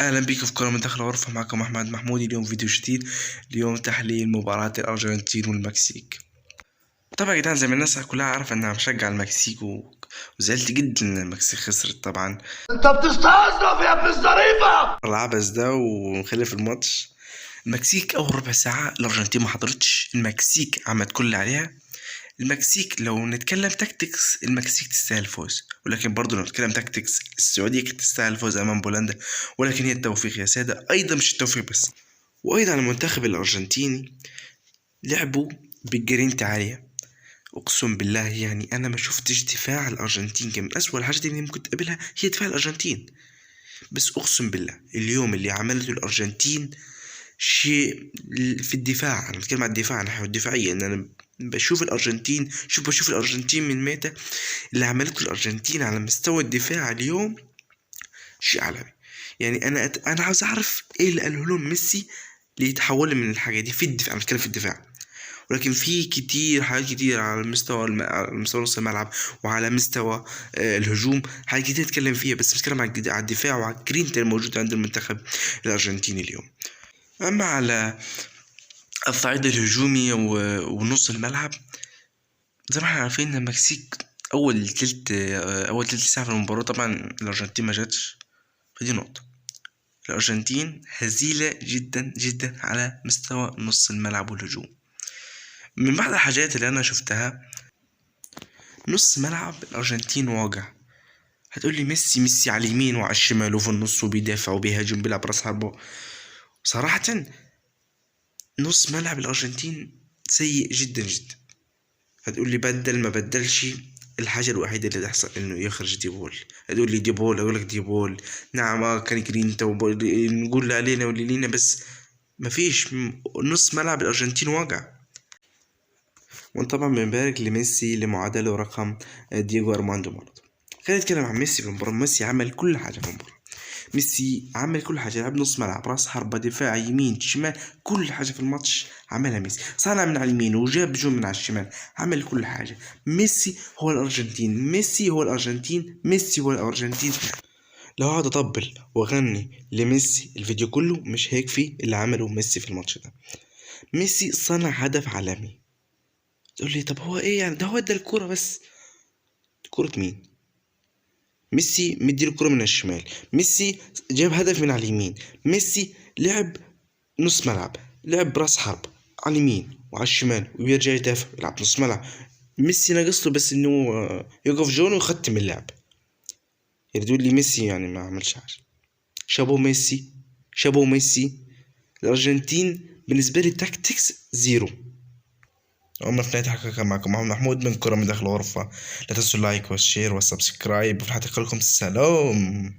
اهلا بيكم في كرة من داخل الغرفة. معكم احمد محمود. اليوم فيديو جديد. اليوم تحليل مباراة الارجنتين والمكسيك. طبعا يا جدعان زي ما الناس كلها عارفة ان انا بشجع المكسيك وزعلت جدا ان المكسيك خسرت. طبعا انت بتستهزف يا ابن الظريفة. العبث ده ومخلف الماتش. المكسيك اول ربع ساعة الارجنتين ما حضرتش. المكسيك عملت كل اللي عليها. المكسيك لو نتكلم تاكتكس المكسيك تستاهل الفوز، ولكن برضه لو نتكلم تاكتكس السعودية كانت تستاهل الفوز امام بولندا، ولكن هي التوفيق يا سادة. ايضا مش التوفيق بس، وايضا المنتخب الارجنتيني لعبوا بالجرينتا عالية. اقسم بالله يعني انا ما شفتش دفاع الارجنتين. كان من اسوأ الحاجات اللي ممكن تقابلها هي دفاع الارجنتين. بس اقسم بالله اليوم اللي عملته الارجنتين شيء في الدفاع. انا بتكلم عن الدفاع، نحو الدفاعية، ان انا بشوف الارجنتين من متى. اللي عملته الارجنتين على مستوى الدفاع اليوم شيء عالمي. يعني انا عاوز اعرف ايه اللي قاله لهم ميسي ليتحول من الحاجه دي في الدفاع. انا بتكلم في الدفاع، ولكن في كتير حاجات كتير على على مستوى نص الملعب وعلى مستوى الهجوم، حاجات كتير اتكلم فيها. بس بتكلم على الدفاع وعلى الجرينتا الموجود عند المنتخب الارجنتيني اليوم. اما على الصعيد الهجومي ونص الملعب، زي ما احنا عارفين ان المكسيك اول تلت ساعه في المباراه طبعا الارجنتين ما جاتش. فدي نقطه. الارجنتين هزيله جدا جدا على مستوى نص الملعب والهجوم. من بعض الحاجات اللي انا شفتها، نص ملعب الارجنتين واقع. هتقولي ميسي على اليمين وعلى الشمال وفي النص وبيدافع وبيهاجم بيلعب راس حربه. صراحه نص ملعب الارجنتين سيء جدا جدا. هتقولي بدل ما بدلش، الحاجة الوحيدة اللي تحصل انه يخرج ديبول. هتقول لي ديبول، اقول لك ديبول نعم كان جرينتا نقول لا علينا واللي لينا، بس مفيش. نص ملعب الارجنتين واقع. وطبعا بنبارك لميسي لمعادله رقم دييغو ارماندو مارادونا. خلينا نتكلم عن ميسي في المباراة. ميسي عمل كل حاجة في المباراة. ميسي عمل كل حاجة، لعب نص ملعب، راس حربة، دفاع، يمين، شمال، كل حاجة في الماتش عملها ميسي. صنع من على اليمين وجاب جون من على الشمال، عمل كل حاجة. ميسي هو الأرجنتين، ميسي هو الأرجنتين، ميسي هو الأرجنتين. لو اقعد اطبل واغني لميسي الفيديو كله مش هيكفي اللي عمله ميسي في الماتش ده. ميسي صنع هدف عالمي. تقول لي طب هو ايه يعني؟ ده هو ادى الكرة بس. كرة مين؟ ميسي مدي الكرة من الشمال، ميسي جاب هدف من على اليمين، ميسي لعب نص ملعب، لعب براس حرب على اليمين وعلى الشمال ويرجع يدافع يلعب نص ملعب. ميسي ناقص له بس انه يقف جون ويختم اللعب. يعني تقول لي ميسي يعني ما عملش حاجة؟ شابو ميسي، شابو ميسي. الارجنتين بالنسبة لي تاكتكس زيرو. عمر في نهاية الحلقة كان معكم محمد محمود من كرة من داخل الغرفة. لا تنسوا اللايك والشير والسبسكرايب، وفي الحلقة لكم السلام.